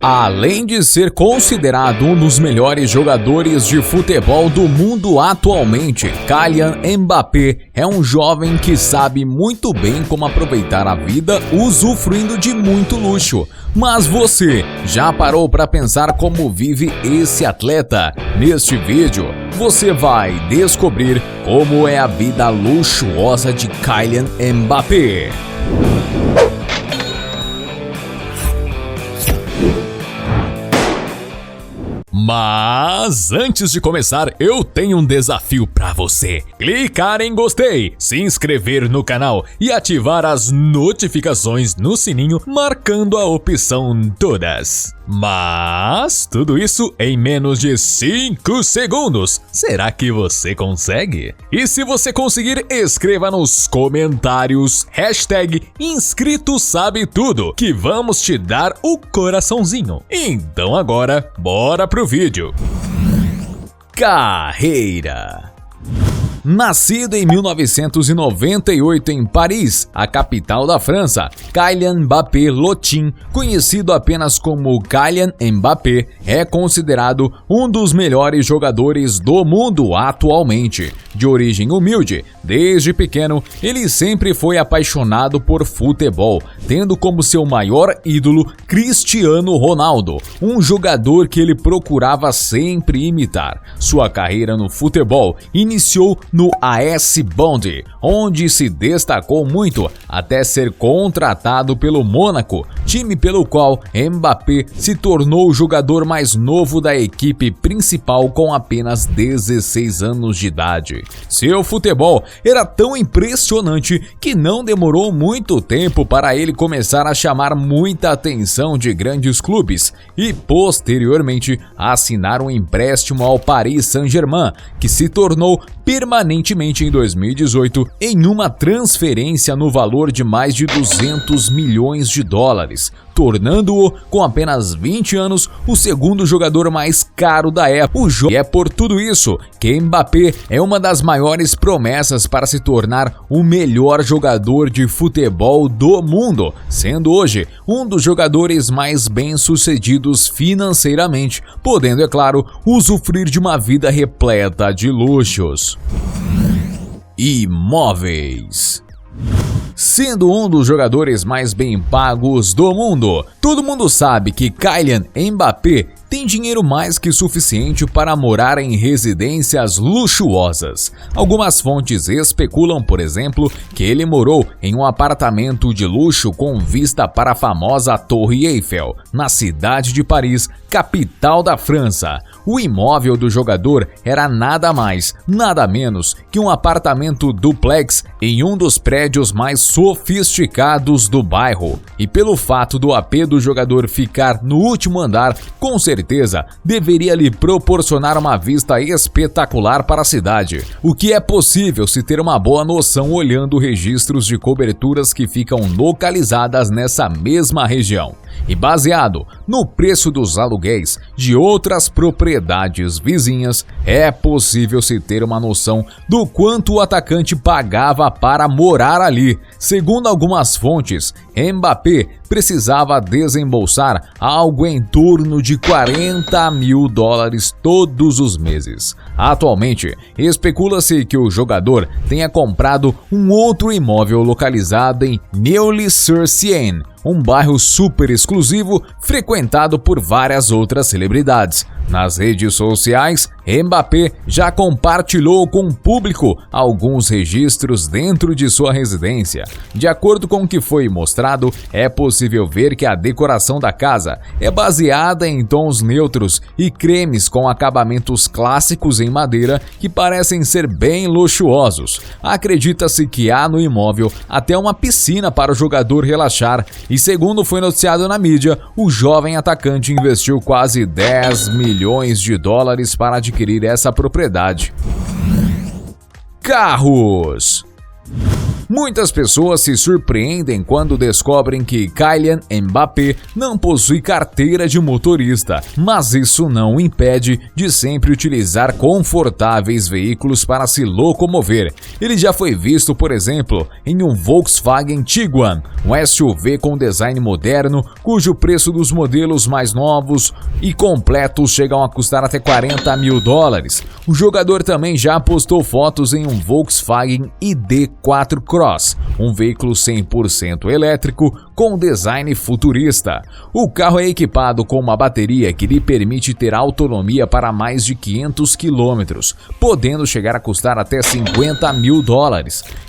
Além de ser considerado um dos melhores jogadores de futebol do mundo atualmente, Kylian Mbappé é um jovem que sabe muito bem como aproveitar a vida usufruindo de muito luxo. Mas você já parou para pensar como vive esse atleta? Neste vídeo, você vai descobrir como é a vida luxuosa de Kylian Mbappé. Mas antes de começar, eu tenho um desafio para você. Clicar em gostei, se inscrever no canal e ativar as notificações no sininho, marcando a opção todas. Mas tudo isso em menos de 5 segundos. Será que você consegue? E se você conseguir, escreva nos comentários #InscritoSabeTudo que vamos te dar o coraçãozinho. Então agora, bora pro vídeo. Carreira. Nascido em 1998 em Paris, a capital da França, Kylian Mbappé Lotin, conhecido apenas como Kylian Mbappé, é considerado um dos melhores jogadores do mundo atualmente. De origem humilde, desde pequeno, ele sempre foi apaixonado por futebol, tendo como seu maior ídolo Cristiano Ronaldo, um jogador que ele procurava sempre imitar. Sua carreira no futebol iniciou no AS Bondy, onde se destacou muito até ser contratado pelo Mônaco, time pelo qual Mbappé se tornou o jogador mais novo da equipe principal com apenas 16 anos de idade. Seu futebol era tão impressionante que não demorou muito tempo para ele começar a chamar muita atenção de grandes clubes e posteriormente assinar um empréstimo ao Paris Saint-Germain, que se tornou permanentemente em 2018 em uma transferência no valor de mais de 200 milhões de dólares, tornando-o, com apenas 20 anos, o segundo jogador mais caro da época. E é por tudo isso que Mbappé é uma das maiores promessas para se tornar o melhor jogador de futebol do mundo, sendo hoje um dos jogadores mais bem-sucedidos financeiramente, podendo, é claro, usufruir de uma vida repleta de luxos. Imóveis. Sendo um dos jogadores mais bem pagos do mundo, todo mundo sabe que Kylian Mbappé tem dinheiro mais que suficiente para morar em residências luxuosas. Algumas fontes especulam, por exemplo, que ele morou em um apartamento de luxo com vista para a famosa Torre Eiffel, na cidade de Paris, capital da França. O imóvel do jogador era nada mais, nada menos que um apartamento duplex em um dos prédios mais sofisticados do bairro. E pelo fato do AP do jogador ficar no último andar, com certeza deveria lhe proporcionar uma vista espetacular para a cidade, o que é possível se ter uma boa noção olhando registros de coberturas que ficam localizadas nessa mesma região. E baseado no preço dos aluguéis de outras propriedades vizinhas, é possível se ter uma noção do quanto o atacante pagava para morar ali. Segundo algumas fontes, Mbappé precisava desembolsar algo em torno de 40 mil dólares todos os meses. Atualmente, especula-se que o jogador tenha comprado um outro imóvel localizado em Neuilly-sur-Seine, um bairro super exclusivo frequentado por várias outras celebridades. Nas redes sociais, Mbappé já compartilhou com o público alguns registros dentro de sua residência. De acordo com o que foi mostrado, é possível ver que a decoração da casa é baseada em tons neutros e cremes com acabamentos clássicos em madeira que parecem ser bem luxuosos. Acredita-se que há no imóvel até uma piscina para o jogador relaxar e, segundo foi noticiado na mídia, o jovem atacante investiu quase 10 milhões de dólares para adquirir essa propriedade. Carros. Muitas pessoas se surpreendem quando descobrem que Kylian Mbappé não possui carteira de motorista, mas isso não o impede de sempre utilizar confortáveis veículos para se locomover. Ele já foi visto, por exemplo, em um Volkswagen Tiguan, um SUV com design moderno, cujo preço dos modelos mais novos e completos chegam a custar até $40 mil. O jogador também já postou fotos em um Volkswagen ID4 Cross, um veículo 100% elétrico com design futurista. O carro é equipado com uma bateria que lhe permite ter autonomia para mais de 500 km, podendo chegar a custar até $50 mil.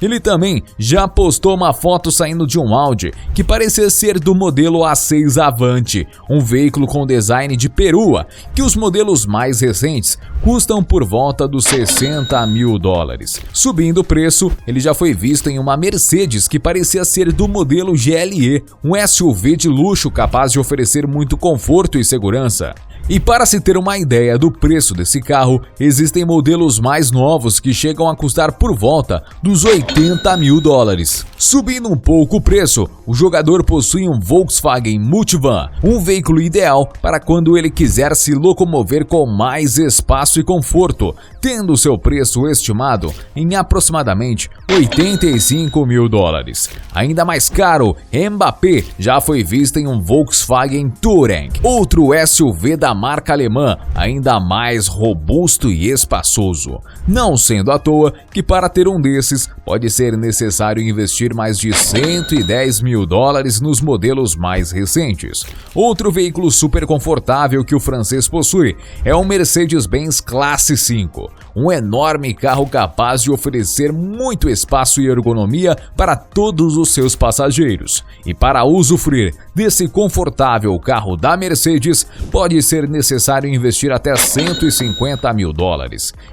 Ele também já postou uma foto saindo de um Audi que parecia ser do modelo A6 Avante, um veículo com design de perua, que os modelos mais recentes custam por volta dos $60 mil. Subindo o preço, ele já foi visto em uma Mercedes que parecia ser do modelo GLE, um SUV de luxo capaz de oferecer muito conforto e segurança. E para se ter uma ideia do preço desse carro, existem modelos mais novos que chegam a custar por volta dos $80 mil. Subindo um pouco o preço, o jogador possui um Volkswagen Multivan, um veículo ideal para quando ele quiser se locomover com mais espaço e conforto, tendo seu preço estimado em aproximadamente $85 mil. Ainda mais caro, Mbappé já foi visto em um Volkswagen Touareg, outro SUV da marca alemã, ainda mais robusto e espaçoso. Não sendo à toa que para ter um desses pode ser necessário investir mais de $110 mil nos modelos mais recentes. Outro veículo super confortável que o francês possui é o Mercedes-Benz Classe 5, um enorme carro capaz de oferecer muito espaço e ergonomia para todos os seus passageiros. E para usufruir desse confortável carro da Mercedes, pode ser necessário investir até $150 mil.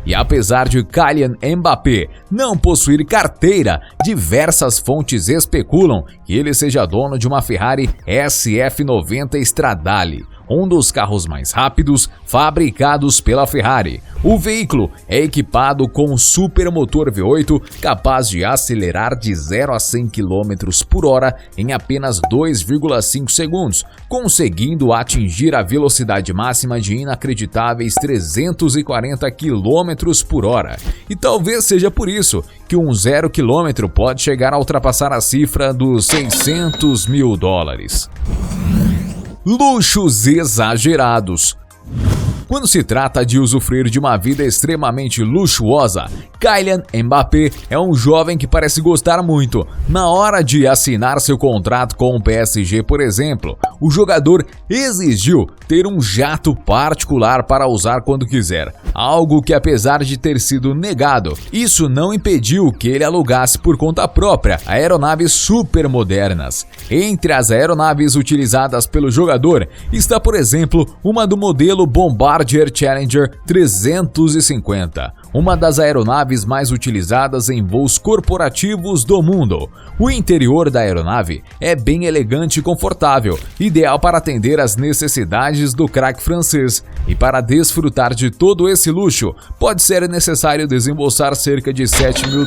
E apesar de Kylian Mbappé não possuir carteira, diversas fontes especulam que ele seja dono de uma Ferrari SF90 Stradale, um dos carros mais rápidos fabricados pela Ferrari. O veículo é equipado com um supermotor V8 capaz de acelerar de 0 a 100 km por hora em apenas 2,5 segundos, conseguindo atingir a velocidade máxima de inacreditáveis 340 km por hora. E talvez seja por isso que um 0 km pode chegar a ultrapassar a cifra dos $600 mil. Luxos exagerados. Quando se trata de usufruir de uma vida extremamente luxuosa, Kylian Mbappé é um jovem que parece gostar muito. Na hora de assinar seu contrato com o PSG, por exemplo, o jogador exigiu ter um jato particular para usar quando quiser, algo que, apesar de ter sido negado, isso não impediu que ele alugasse por conta própria aeronaves super modernas. Entre as aeronaves utilizadas pelo jogador está, por exemplo, uma do modelo Bombardier Challenger 350, uma das aeronaves mais utilizadas em voos corporativos do mundo. O interior da aeronave é bem elegante e confortável, ideal para atender às necessidades do craque francês. E para desfrutar de todo esse luxo, pode ser necessário desembolsar cerca de $7 mil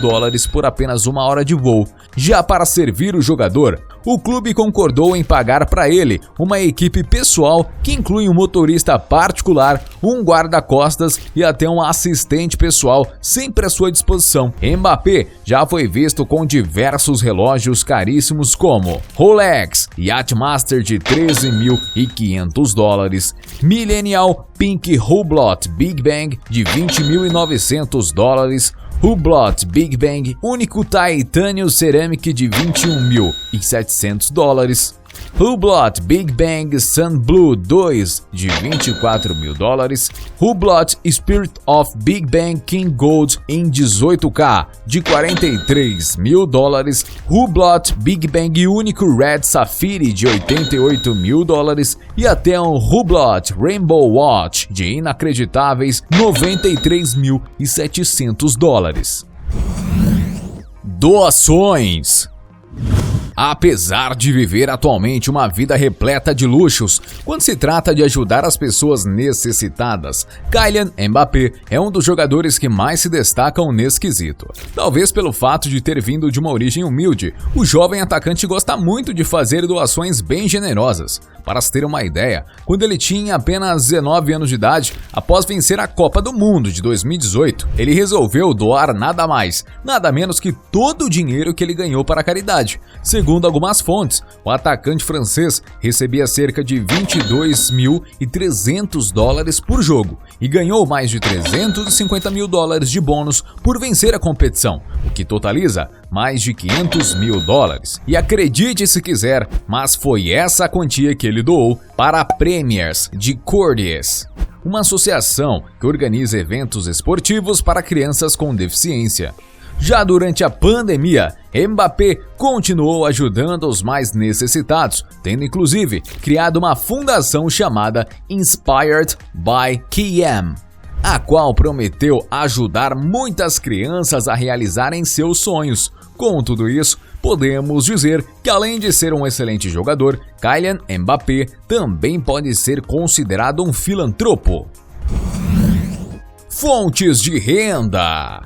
por apenas uma hora de voo. Já para servir o jogador, o clube concordou em pagar para ele uma equipe pessoal que inclui um motorista particular, um guarda-costas e até um assistente pessoal sempre à sua disposição. Mbappé já foi visto com diversos relógios caríssimos como Rolex Yachtmaster de $13.500, Millennial Pink Hublot Big Bang de $20.900, Hublot Big Bang único Titanium Ceramic de $21.700, Hublot Big Bang Sun Blue 2 de $24 mil, Hublot Spirit of Big Bang King Gold em 18K de $43 mil, Hublot Big Bang único Red Sapphire de $88 mil e até um Hublot Rainbow Watch de inacreditáveis $93.700. Doações. Apesar de viver atualmente uma vida repleta de luxos, quando se trata de ajudar as pessoas necessitadas, Kylian Mbappé é um dos jogadores que mais se destacam nesse quesito. Talvez pelo fato de ter vindo de uma origem humilde, o jovem atacante gosta muito de fazer doações bem generosas. Para se ter uma ideia, quando ele tinha apenas 19 anos de idade, após vencer a Copa do Mundo de 2018, ele resolveu doar nada mais, nada menos que todo o dinheiro que ele ganhou para a caridade. Segundo algumas fontes, o atacante francês recebia cerca de $22.300 por jogo e ganhou mais de $350 mil de bônus por vencer a competição, o que totaliza mais de $500 mil. E acredite se quiser, mas foi essa a quantia que ele doou para a Premiers de Courtiers, uma associação que organiza eventos esportivos para crianças com deficiência. Já durante a pandemia, Mbappé continuou ajudando os mais necessitados, tendo inclusive criado uma fundação chamada Inspired by KM, a qual prometeu ajudar muitas crianças a realizarem seus sonhos. Com tudo isso, podemos dizer que além de ser um excelente jogador, Kylian Mbappé também pode ser considerado um filantropo. Fontes de renda.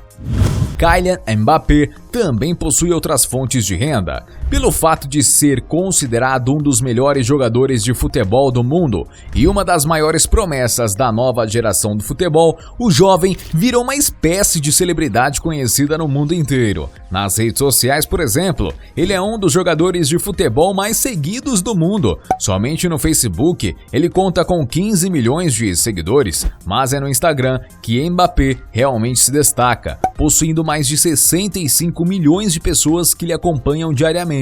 Kylian Mbappé também possui outras fontes de renda. Pelo fato de ser considerado um dos melhores jogadores de futebol do mundo e uma das maiores promessas da nova geração do futebol, o jovem virou uma espécie de celebridade conhecida no mundo inteiro. Nas redes sociais, por exemplo, ele é um dos jogadores de futebol mais seguidos do mundo. Somente no Facebook, ele conta com 15 milhões de seguidores, mas é no Instagram que Mbappé realmente se destaca, possuindo mais de 65 milhões de pessoas que lhe acompanham diariamente.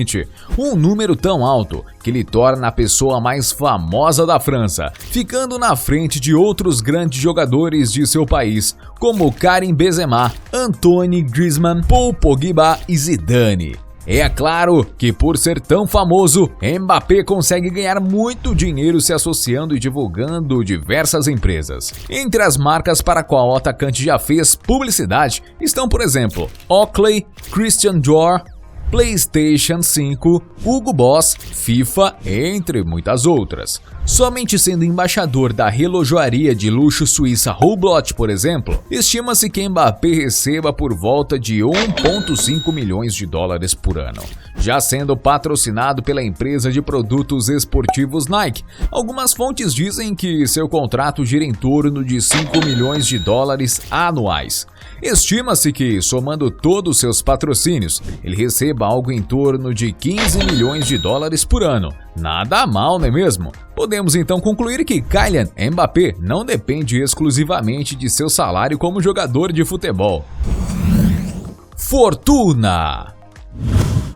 Um número tão alto que lhe torna a pessoa mais famosa da França, ficando na frente de outros grandes jogadores de seu país, como Karim Benzema, Antoine Griezmann, Paul Pogba e Zidane. É claro que por ser tão famoso, Mbappé consegue ganhar muito dinheiro se associando e divulgando diversas empresas. Entre as marcas para a qual o atacante já fez publicidade estão, por exemplo, Oakley, Christian Dior, PlayStation 5, Hugo Boss, FIFA, entre muitas outras. Somente sendo embaixador da relojoaria de luxo suíça Hublot, por exemplo, estima-se que Mbappé receba por volta de 1,5 milhões de dólares por ano. Já sendo patrocinado pela empresa de produtos esportivos Nike, algumas fontes dizem que seu contrato gira em torno de 5 milhões de dólares anuais. Estima-se que, somando todos os seus patrocínios, ele receba algo em torno de 15 milhões de dólares por ano. Nada mal, não é mesmo? Podemos então concluir que Kylian Mbappé não depende exclusivamente de seu salário como jogador de futebol. Fortuna.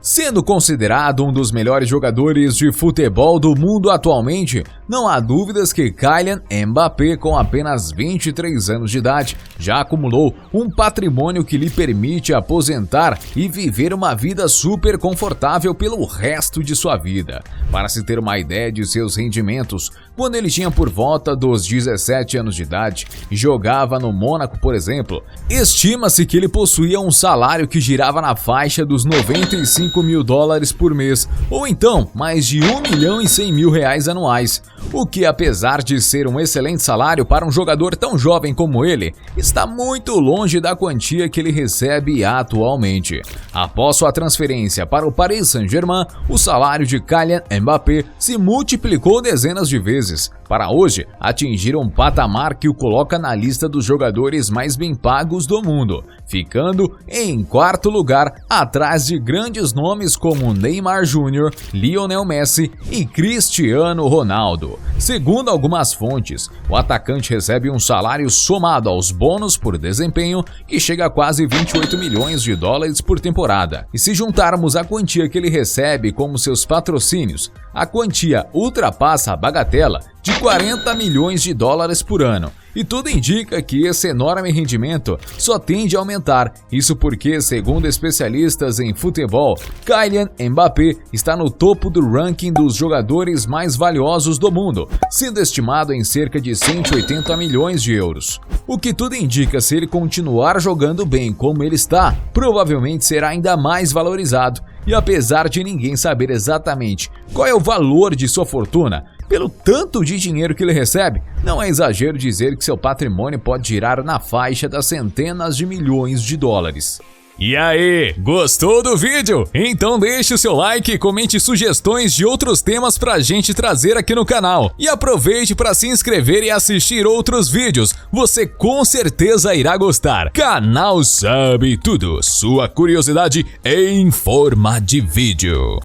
Sendo considerado um dos melhores jogadores de futebol do mundo atualmente, não há dúvidas que Kylian Mbappé, com apenas 23 anos de idade, já acumulou um patrimônio que lhe permite aposentar e viver uma vida super confortável pelo resto de sua vida. Para se ter uma ideia de seus rendimentos, quando ele tinha por volta dos 17 anos de idade e jogava no Mônaco, por exemplo, estima-se que ele possuía um salário que girava na faixa dos 95 mil dólares por mês, ou então mais de 1.100.000 reais anuais, o que, apesar de ser um excelente salário para um jogador tão jovem como ele, está muito longe da quantia que ele recebe atualmente. Após sua transferência para o Paris Saint-Germain, o salário de Kylian Mbappé se multiplicou dezenas de vezes, para hoje atingir um patamar que o coloca na lista dos jogadores mais bem pagos do mundo, ficando em quarto lugar atrás de grandes nomes como Neymar Jr., Lionel Messi e Cristiano Ronaldo. Segundo algumas fontes, o atacante recebe um salário somado aos bônus por desempenho que chega a quase 28 milhões de dólares por temporada. E se juntarmos a quantia que ele recebe como seus patrocínios, a quantia ultrapassa a bagatela de 40 milhões de dólares por ano. E tudo indica que esse enorme rendimento só tende a aumentar. Isso porque, segundo especialistas em futebol, Kylian Mbappé está no topo do ranking dos jogadores mais valiosos do mundo, sendo estimado em cerca de 180 milhões de euros. O que tudo indica, se ele continuar jogando bem como ele está, provavelmente será ainda mais valorizado. E apesar de ninguém saber exatamente qual é o valor de sua fortuna, pelo tanto de dinheiro que ele recebe, não é exagero dizer que seu patrimônio pode girar na faixa das centenas de milhões de dólares. E aí, gostou do vídeo? Então deixe o seu like e comente sugestões de outros temas pra gente trazer aqui no canal. E aproveite para se inscrever e assistir outros vídeos, você com certeza irá gostar. Canal Sabe Tudo, sua curiosidade em forma de vídeo.